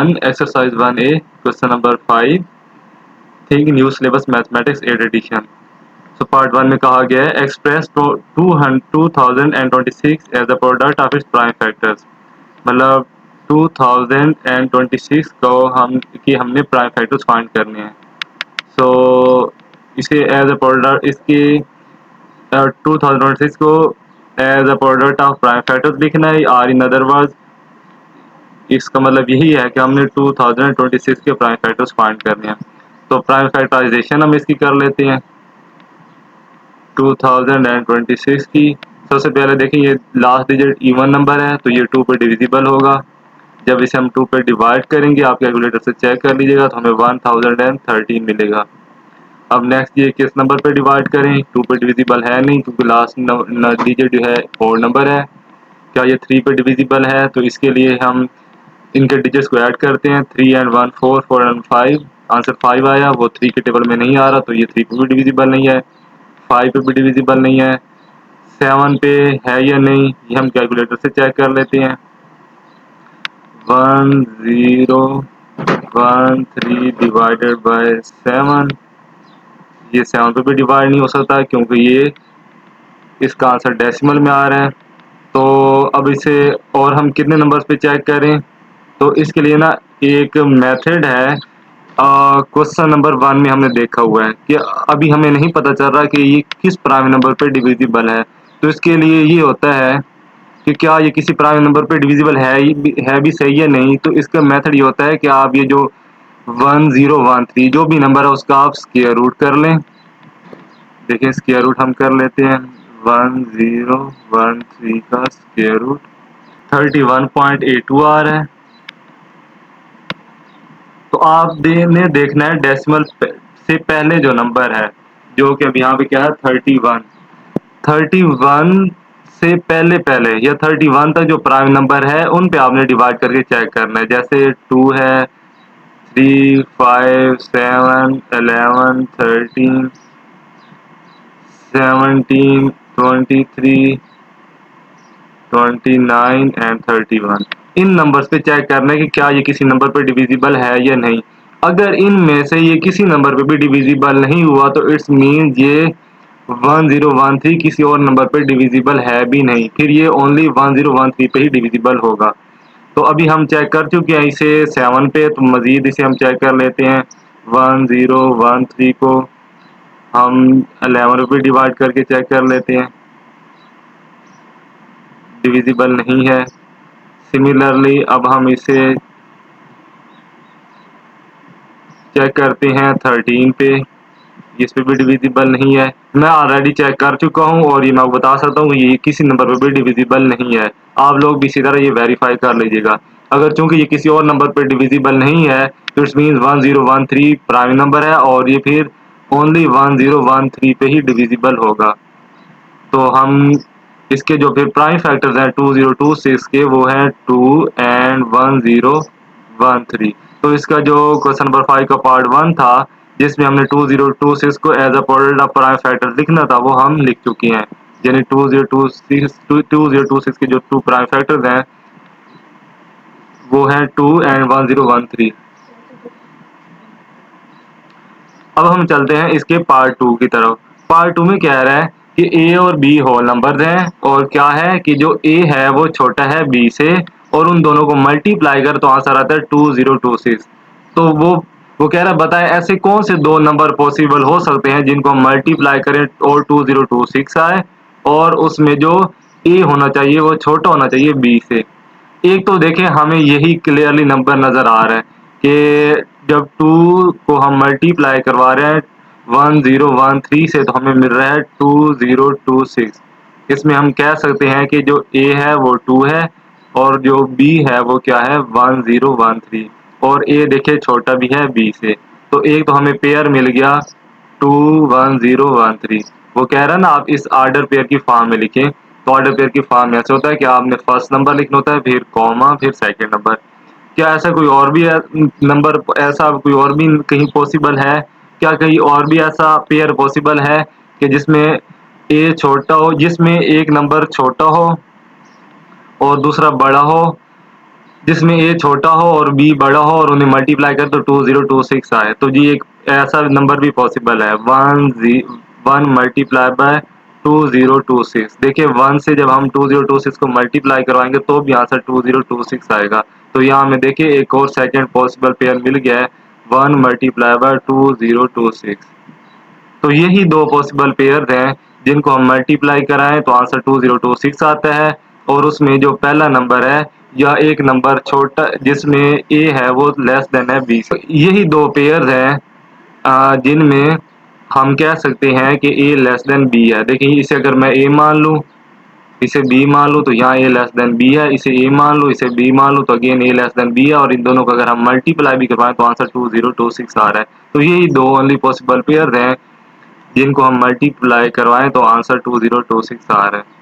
Exercise 1A question number 5 think new syllabus mathematics 8 edition. So part 1 में कहा गया है express 2026 as the product of its prime factors. मतलब 2026 को हमने प्राइम फैक्टर्स फाइंड करने हैं। सो इसे एज अ प्रोडक्ट इसके 2026 को as a product of prime factors लिखना है, और इन अदर वर्ड्स इसका मतलब यही है कि हमने 2026 के प्राइम फैक्टर्स फाइंड करने हैं। तो प्राइम फैक्टराइजेशन हम इसकी कर लेते हैं 2026 की। सबसे पहले देखिए ये लास्ट डिजिट इवन नंबर है तो ये 2 पे डिविजिबल होगा। जब इसे हम 2 पे डिवाइड करेंगे, आप कैलकुलेटर से चेक कर लीजिएगा, तो हमें 1013 मिलेगा। अब नेक्स्ट ये किस नंबर पे डिवाइड करें, 2 पे डिविजिबल है नहीं क्योंकि लास्ट डिजिट जो है 4 नंबर है। क्या ये 3 पे डिविजिबल है, तो इसके लिए हम इनके डिजिट्स को ऐड करते हैं। 3 एंड 1 4, 4 एंड 5, आंसर 5 आया। वो 3 के टेबल में नहीं आ रहा तो ये 3 पे भी डिविजिबल नहीं है, 5 पे भी डिविजिबल नहीं है, 7 पे है या नहीं ये हम कैलकुलेटर से चेक कर लेते हैं। 1013 डिवाइडेड बाय 7, ये 7 पे भी डिवाइड नहीं हो सकता क्योंकि ये इसका आंसर डेसिमल में आ रहा है। तो अब इसे और हम कितने नंबर्स पे चेक करें, तो इसके लिए ना एक मेथड है। क्वेश्चन नंबर 1 में हमने देखा हुआ है कि अभी हमें नहीं पता चल रहा कि ये किस प्राइम नंबर पे डिविजिबल है। तो इसके लिए ये होता है कि क्या ये किसी प्राइम नंबर पे डिविजिबल है भी सही है नहीं। तो इसका मेथड ये होता है कि आप ये जो 1013 जो भी नंबर है उसका आप स्क्वायर रूट कर लें। देखिए स्क्वायर रूट हम कर लेते हैं। 1013 का स्क्वायर रूट 31.82 आ रहा है। तो आप ने देखना है डेसिमल से पहले जो नंबर है, जो कि अब यहाँ पे क्या है 31 से पहले पहले या 31 तक जो प्राइम नंबर है उन पे आपने डिवाइड करके चेक करना है। जैसे 2 है, 3, 5, 7, 11, 13, 17, 23, 29 एंड 31। इन नंबर्स पे चेक करना है कि क्या ये किसी नंबर पे डिविजिबल है या नहीं। अगर इनमें से ये किसी नंबर पे भी डिविजिबल नहीं हुआ तो इट्स मीन ये 1013 किसी और नंबर पे डिविजिबल है भी नहीं, फिर ये ओनली 1013 पे ही डिविजिबल होगा। तो अभी हम चेक कर चुके हैं इसे 7 पे, तो मज़ीद इसे हम चेक कर लेते हैं। 1013 को हम 11 पे डिवाइड करके चेक कर लेते हैं, डिविजिबल नहीं है। सिमिलरली अब हम इसे चेक करते हैं 13 पे, इस पे भी डिविजिबल नहीं है। मैं ऑलरेडी चेक कर चुका हूँ और ये मैं आपको बता सकता हूँ कि ये किसी नंबर पे भी डिविजिबल नहीं है। आप लोग भी इसी तरह ये वेरीफाई कर लीजिएगा। अगर चूंकि ये किसी और नंबर पे डिविजिबल नहीं है तो इट्स मीन्स 1013 प्राइम नंबर है और ये फिर ओनली 1013 पे ही डिविजिबल होगा। तो हम इसके जो फिर प्राइम फैक्टर्स हैं 2026 के, वो हैं 2 एंड 1013। तो इसका जो क्वेश्चन नंबर 5 का पार्ट 1 था जिसमें हमने 2026 को as a product of prime factor लिखना था, वो हम लिख चुके हैं। यानी 2026 के जो 2 प्राइम फैक्टर्स हैं वो हैं 2 एंड 1013। अब हम चलते हैं इसके पार्ट 2 की तरफ। पार्ट 2 में कह रहा है कि ए और बी होल नंबर्स हैं और क्या है कि जो ए है वो छोटा है बी से और उन दोनों को मल्टीप्लाई कर तो आंसर आता है 2026। तो वो कह रहा है बताएं ऐसे कौन से दो नंबर पॉसिबल हो सकते हैं जिनको हम मल्टीप्लाई करें और 2026 आए और उसमें जो ए होना चाहिए वो छोटा होना चाहिए बी से। एक तो देखें हमें यही क्लियरली नंबर नज़र आ रहा है कि जब 2 को हम मल्टीप्लाई करवा रहे हैं 1013 से तो हमें मिल रहा है 2026। इसमें हम कह सकते हैं कि जो ए है वो 2 है और जो बी है वो क्या है 1013, और ए देखिए छोटा भी है बी से। तो एक तो हमें पेयर मिल गया 21013। वो कह रहा है ना आप इस ऑर्डर पेयर की फॉर्म में लिखें। तो ऑर्डर पेयर की फॉर्म में ऐसे होता है कि आपने फर्स्ट नंबर लिखना होता है, फिर कॉमा, फिर सेकंड नंबर। क्या ऐसा कोई और भी नंबर ऐसा कोई और भी कहीं पॉसिबल है? क्या कहीं और भी ऐसा पेयर पॉसिबल है कि जिसमें ए छोटा हो, जिसमें एक नंबर छोटा हो और दूसरा बड़ा हो? जिसमें ए छोटा हो और बी बड़ा हो और उन्हें मल्टीप्लाई कर तो 2026 आए। तो जी एक ऐसा नंबर भी पॉसिबल है, 1 मल्टीप्लाई बाय 2026। देखिए 1 से जब हम 2026 को मल्टीप्लाई करवाएंगे तो भी आंसर 2026 आएगा। तो यहाँ हमें देखिए एक और सेकंड पॉसिबल पेयर मिल गया है, 1 मल्टीप्लाई बाय 2026। तो यही दो पॉसिबल पेयर हैं जिनको हम मल्टीप्लाई कराएं तो आंसर 2026 आता है। और उसमें जो पहला नंबर है या एक नंबर छोटा जिसमें ए है वो लेस देन है 20। यही दो पेयर हैं जिनमें हम कह सकते हैं कि ए लेस देन बी है। देखिए इसे अगर मैं ए मान लूँ, इसे बी मान लूँ तो यहाँ ए लेस देन बी है, इसे ए मान लूँ, इसे बी मान लूँ तो अगेन ए लेस देन बी है। और इन दोनों को अगर हम मल्टीप्लाई भी करवाएं तो आंसर 2026 आ रहा है। तो यही दो ओनली पॉसिबल पेयर हैं जिनको हम मल्टीप्लाई करवाएं तो आंसर 2026 आ रहा है।